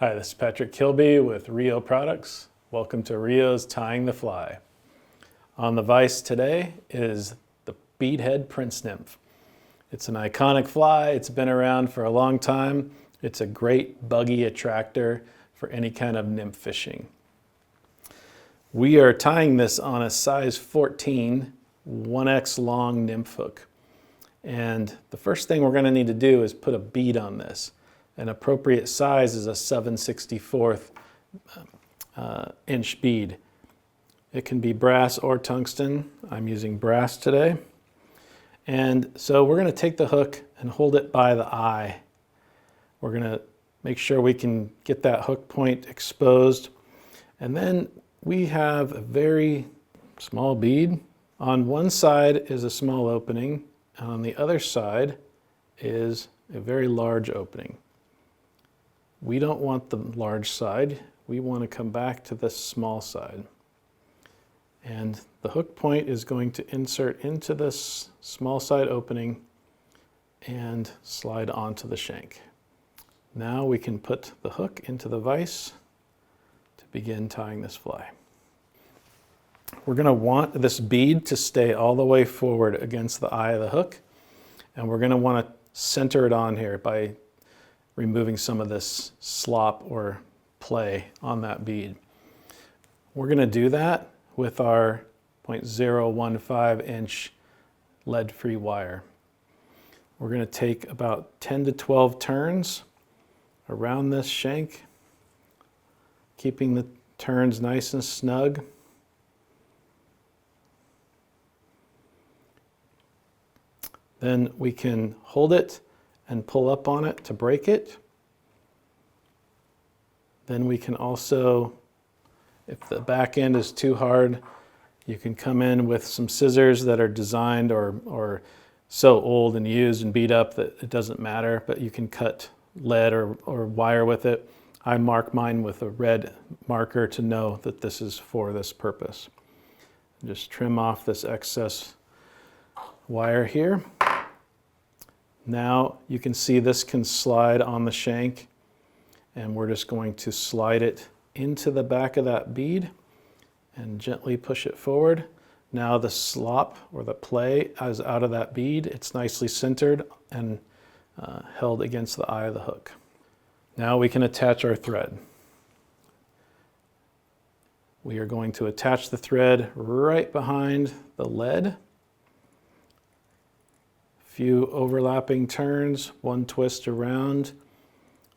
Hi, this is Patrick Kilby with Rio Products. Welcome to Rio's Tying the Fly. On the vise today is the beadhead prince nymph. It's an iconic fly. It's been around for a long time. It's a great buggy attractor for any kind of nymph fishing. We are tying this on a size 14 1X long nymph hook. And the first thing we're going to need to do is put a bead on this. An appropriate size is a 7/64 inch bead. It can be brass or tungsten. I'm using brass today. And so we're going to take the hook and hold it by the eye. We're going to make sure we can get that hook point exposed. And then we have a very small bead. On one side is a small opening, and on the other side is a very large opening. We don't want the large side. We want to come back to this small side. And the hook point is going to insert into this small side opening and slide onto the shank. Now we can put the hook into the vise to begin tying this fly. We're going to want this bead to stay all the way forward against the eye of the hook, and we're going to want to center it on here by removing some of this slop or play on that bead. We're going to do that with our 0.015 inch lead-free wire. We're going to take about 10 to 12 turns around this shank, keeping the turns nice and snug. Then we can hold it and pull up on it to break it. Then we can also, if the back end is too hard, you can come in with some scissors that are designed or so old and used and beat up that it doesn't matter, but you can cut lead or wire with it. I mark mine with a red marker to know that this is for this purpose. Just trim off this excess wire here. Now you can see this can slide on the shank, and we're just going to slide it into the back of that bead and gently push it forward. Now the slop or the play is out of that bead. It's nicely centered and held against the eye of the hook. Now we can attach our thread. We are going to attach the thread right behind the lead. Few overlapping turns, one twist around,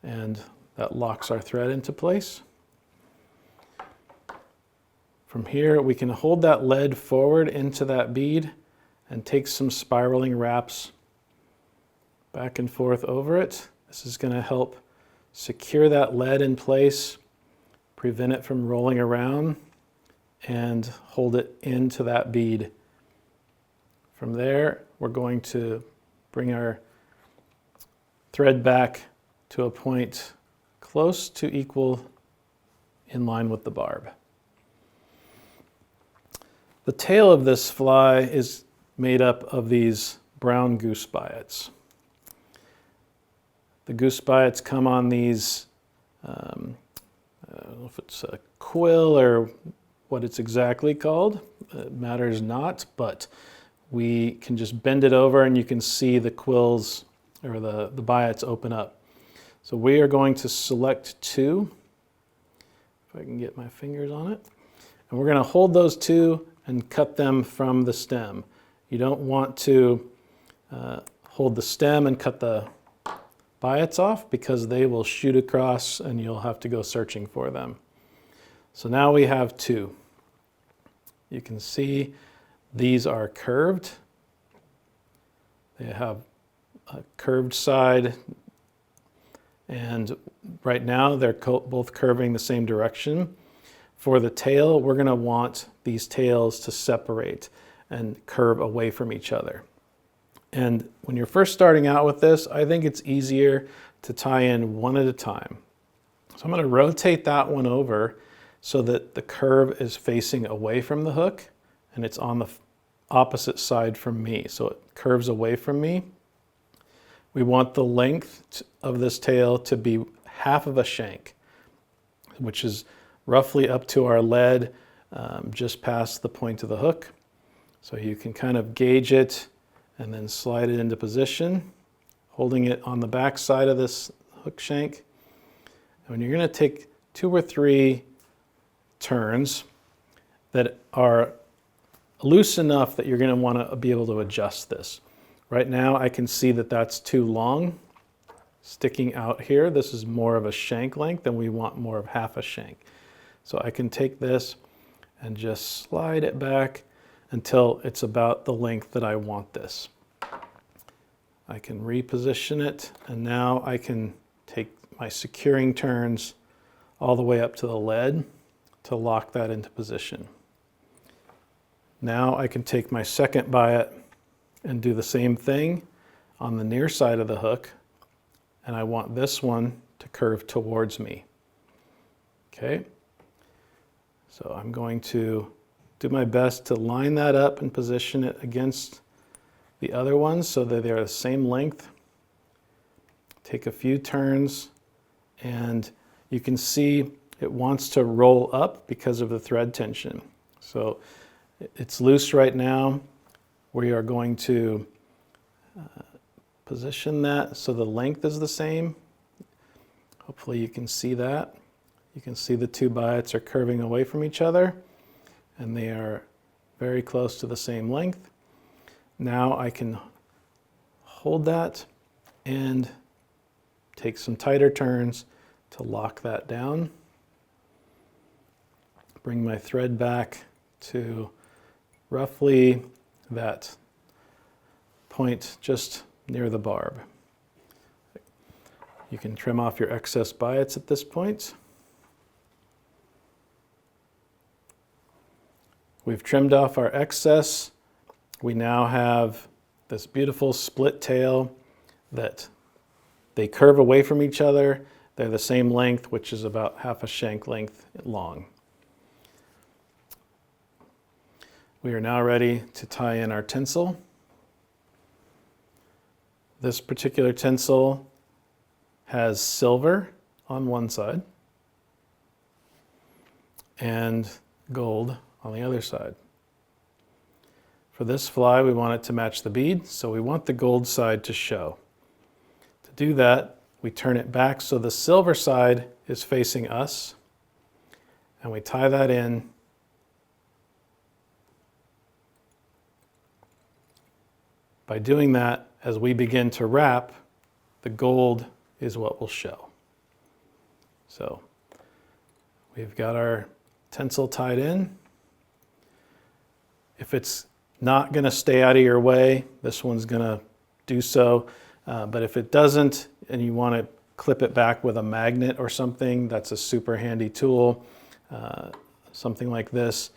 and that locks our thread into place. From here, we can hold that lead forward into that bead and take some spiraling wraps back and forth over it. This is going to help secure that lead in place, prevent it from rolling around, and hold it into that bead. From there, we're going to bring our thread back to a point close to equal in line with the barb. The tail of this fly is made up of these brown goose biots. The goose biots come on these, I don't know if it's a quill or what it's exactly called. It matters not, but we can just bend it over and you can see the quills or the biots open up. So we are going to select two, if I can get my fingers on it, and we're going to hold those two and cut them from the stem. You don't want to hold the stem and cut the biots off because they will shoot across and you'll have to go searching for them. So now we have two. You can see these are curved. They have a curved side, and right now they're both curving the same direction. For the tail, we're going to want these tails to separate and curve away from each other. And when you're first starting out with this, I think it's easier to tie in one at a time. So I'm going to rotate that one over so that the curve is facing away from the hook and it's on the opposite side from me. So it curves away from me. We want the length of this tail to be half of a shank. which is roughly up to our lead, just past the point of the hook. So you can kind of gauge it and then slide it into position, holding it on the back side of this hook shank. And you're going to take 2 or 3 turns that are loose enough that you're going to want to be able to adjust this. Right now I can see that that's too long sticking out here. This is more of a shank length and we want more of half a shank. So I can take this and just slide it back until it's about the length that I want this. I can reposition it, and now I can take my securing turns all the way up to the lead to lock that into position. Now I can take my second biot and do the same thing on the near side of the hook, and I want this one to curve towards me. Okay, so I'm going to do my best to line that up and position it against the other ones so that they're the same length. Take a few turns, and you can see it wants to roll up because of the thread tension. So it's loose right now. We are going to position that so the length is the same. Hopefully you can see that. You can see the 2 biots are curving away from each other, and they are very close to the same length. Now I can hold that and take some tighter turns to lock that down. Bring my thread back to roughly that point just near the barb. You can trim off your excess biots at this point. We've trimmed off our excess. We now have this beautiful split tail that they curve away from each other. They're the same length, which is about half a shank length long. We are now ready to tie in our tinsel. This particular tinsel has silver on one side and gold on the other side. For this fly, we want it to match the bead, so we want the gold side to show. To do that, we turn it back so the silver side is facing us, and we tie that in. By doing that, as we begin to wrap, the gold is what will show. So we've got our tinsel tied in. If it's not going to stay out of your way, this one's going to do so. But if it doesn't, and you want to clip it back with a magnet or something, that's a super handy tool. Something like this.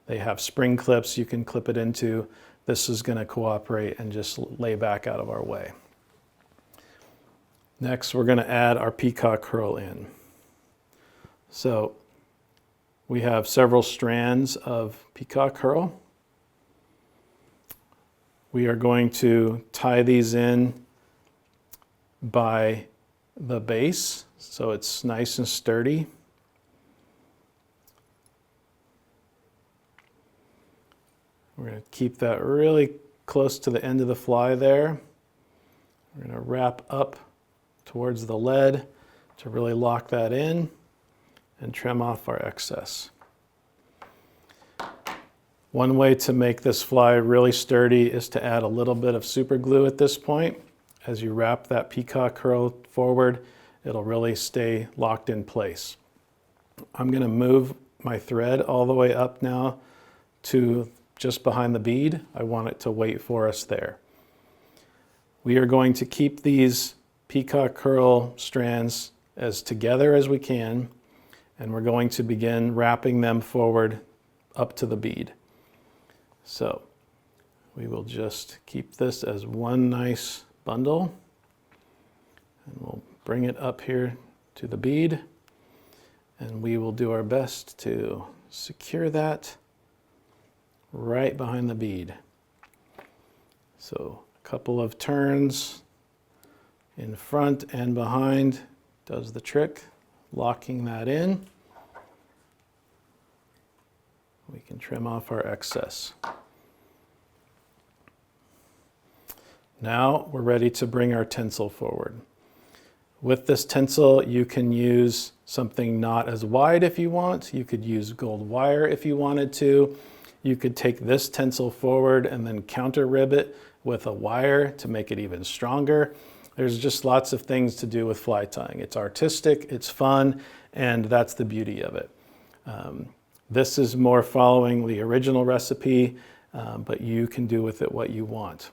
They have spring clips you can clip it into. This is going to cooperate and just lay back out of our way. Next, we're going to add our Peacock Herl in. So we have several strands of Peacock Herl. We are going to tie these in by the base so it's nice and sturdy. We're going to keep that really close to the end of the fly there. We're going to wrap up towards the lead to really lock that in and trim off our excess. One way to make this fly really sturdy is to add a little bit of super glue at this point. As you wrap that Peacock Herl forward, it'll really stay locked in place. I'm going to move my thread all the way up now to just behind the bead. I want it to wait for us there. We are going to keep these Peacock Herl strands as together as we can, and we're going to begin wrapping them forward up to the bead. So we will just keep this as one nice bundle, and we'll bring it up here to the bead, and we will do our best to secure that right behind the bead. So a couple of turns in front and behind does the trick, locking that in. can trim off our excess. Now we're ready to bring our tinsel forward. With this tinsel, you can use something not as wide if you want. You could use gold wire if you wanted to. You could take this tinsel forward and then counter rib it with a wire to make it even stronger. There's just lots of things to do with fly tying. It's artistic, it's fun, and that's the beauty of it. This is more following the original recipe, but you can do with it what you want.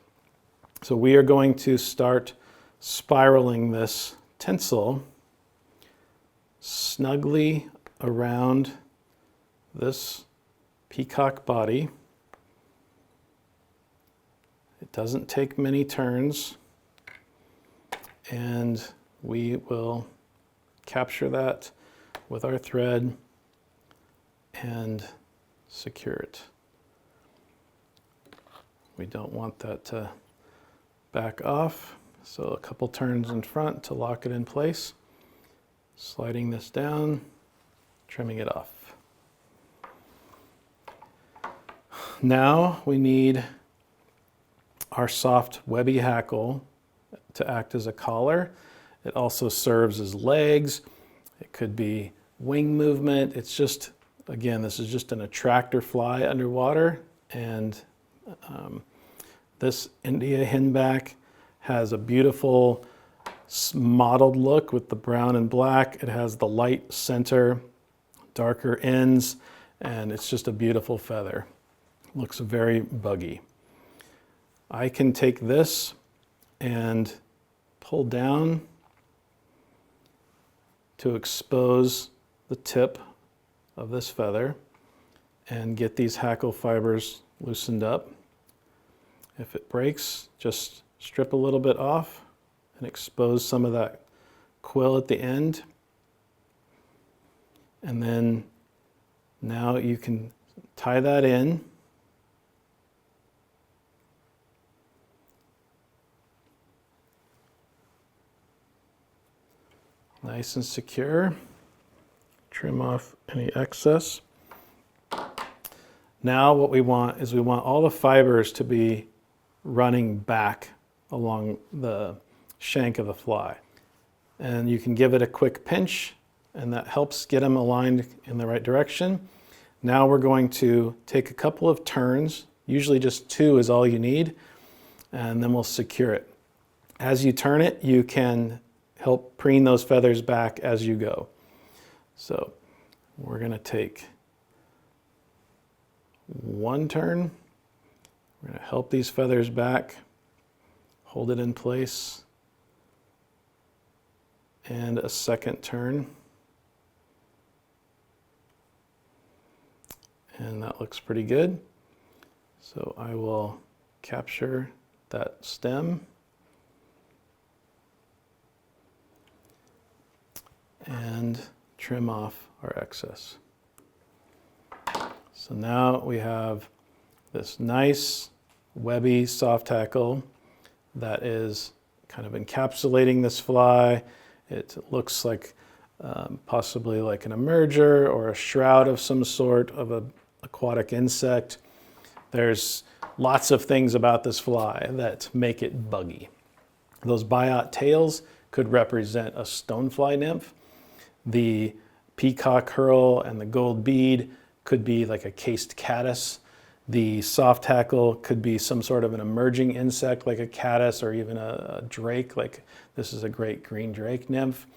So we are going to start spiraling this tinsel snugly around this peacock body. It doesn't take many turns, and we will capture that with our thread and secure it. We don't want that to back off, so a couple turns in front to lock it in place. Sliding this down, trimming it off. Now we need our soft webby hackle to act as a collar. It also serves as legs. It could be wing movement. It's just, again, this is just an attractor fly underwater, and this India henback has a beautiful mottled look with the brown and black. It has the light center, darker ends, and it's just a beautiful feather. Looks very buggy. I can take this and pull down to expose the tip of this feather and get these hackle fibers loosened up. If it breaks, just strip a little bit off and expose some of that quill at the end. And then now you can tie that in. Nice and secure. Trim off any excess. Now what we want is we want all the fibers to be running back along the shank of the fly. And you can give it a quick pinch, and that helps get them aligned in the right direction. Now we're going to take a couple of turns, usually just 2 is all you need, and then we'll secure it. As you turn it, you can help preen those feathers back as you go. So we're going to take 1 turn. We're going to help these feathers back, hold it in place, and a second turn. And that looks pretty good. So I will capture that stem and trim off our excess. So now we have this nice webby soft hackle that is kind of encapsulating this fly. It looks like possibly like an emerger or a shroud of some sort of an aquatic insect. There's lots of things about this fly that make it buggy. Those Biot tails could represent a stonefly nymph. The Peacock Herl and the gold bead could be like a cased caddis. The soft hackle could be some sort of an emerging insect like a caddis or even a drake, like this is a great green drake nymph.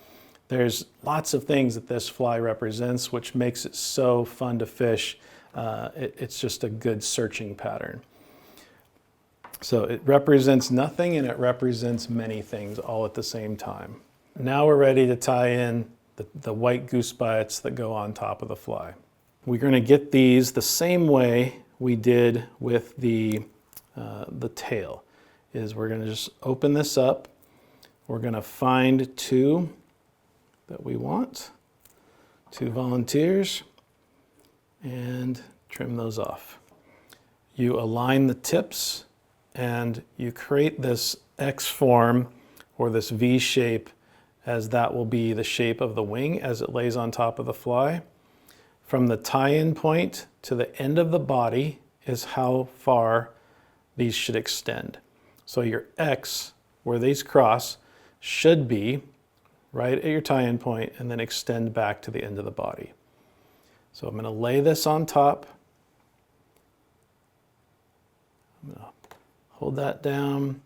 There's lots of things that this fly represents, which makes it so fun to fish. It's just a good searching pattern. So it represents nothing and it represents many things all at the same time. Now we're ready to tie in the white goose biots that go on top of the fly. We're going to get these the same way we did with the tail. Is we're going to just open this up. We're going to find 2 that we want, 2 volunteers, and trim those off. You align the tips and you create this X form or this V shape, as that will be the shape of the wing as it lays on top of the fly. from the tie-in point to the end of the body is how far these should extend. So your X, where these cross, should be right at your tie-in point and then extend back to the end of the body. So I'm going to lay this on top. I'm going to hold that down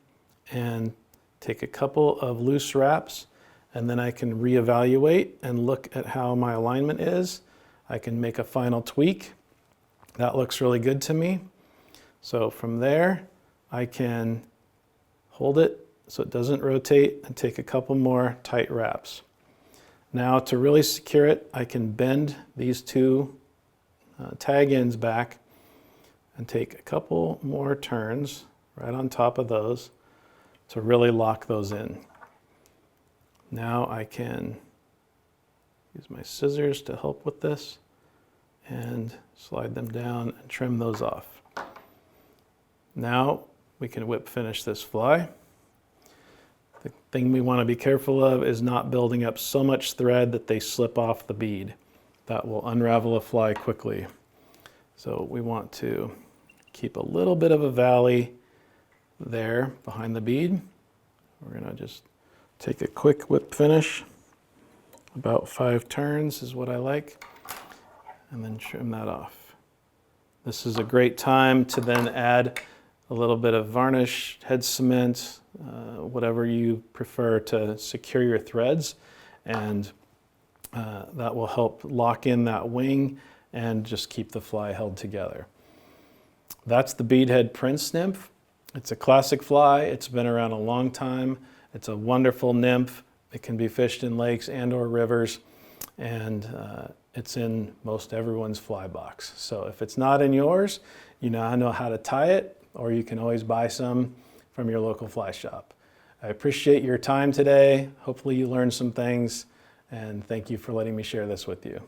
and take a couple of loose wraps, and then I can reevaluate and look at how my alignment is. I can make a final tweak. That looks really good to me. So from there, I can hold it so it doesn't rotate and take a couple more tight wraps. Now to really secure it, I can bend these two tag ends back and take a couple more turns right on top of those to really lock those in. Now I can use my scissors to help with this and slide them down and trim those off. Now we can whip finish this fly. The thing we want to be careful of is not building up so much thread that they slip off the bead. That will unravel a fly quickly. So we want to keep a little bit of a valley there behind the bead. We're going to just take a quick whip finish. About 5 turns is what I like. And then trim that off. This is a great time to then add a little bit of varnish, head cement, whatever you prefer to secure your threads. And that will help lock in that wing and just keep the fly held together. That's the beadhead Prince nymph. It's a classic fly. It's been around a long time. It's a wonderful nymph. It can be fished in lakes and or rivers, and it's in most everyone's fly box. So if it's not in yours, you now know how to tie it, or you can always buy some from your local fly shop. I appreciate your time today. Hopefully you learned some things, and thank you for letting me share this with you.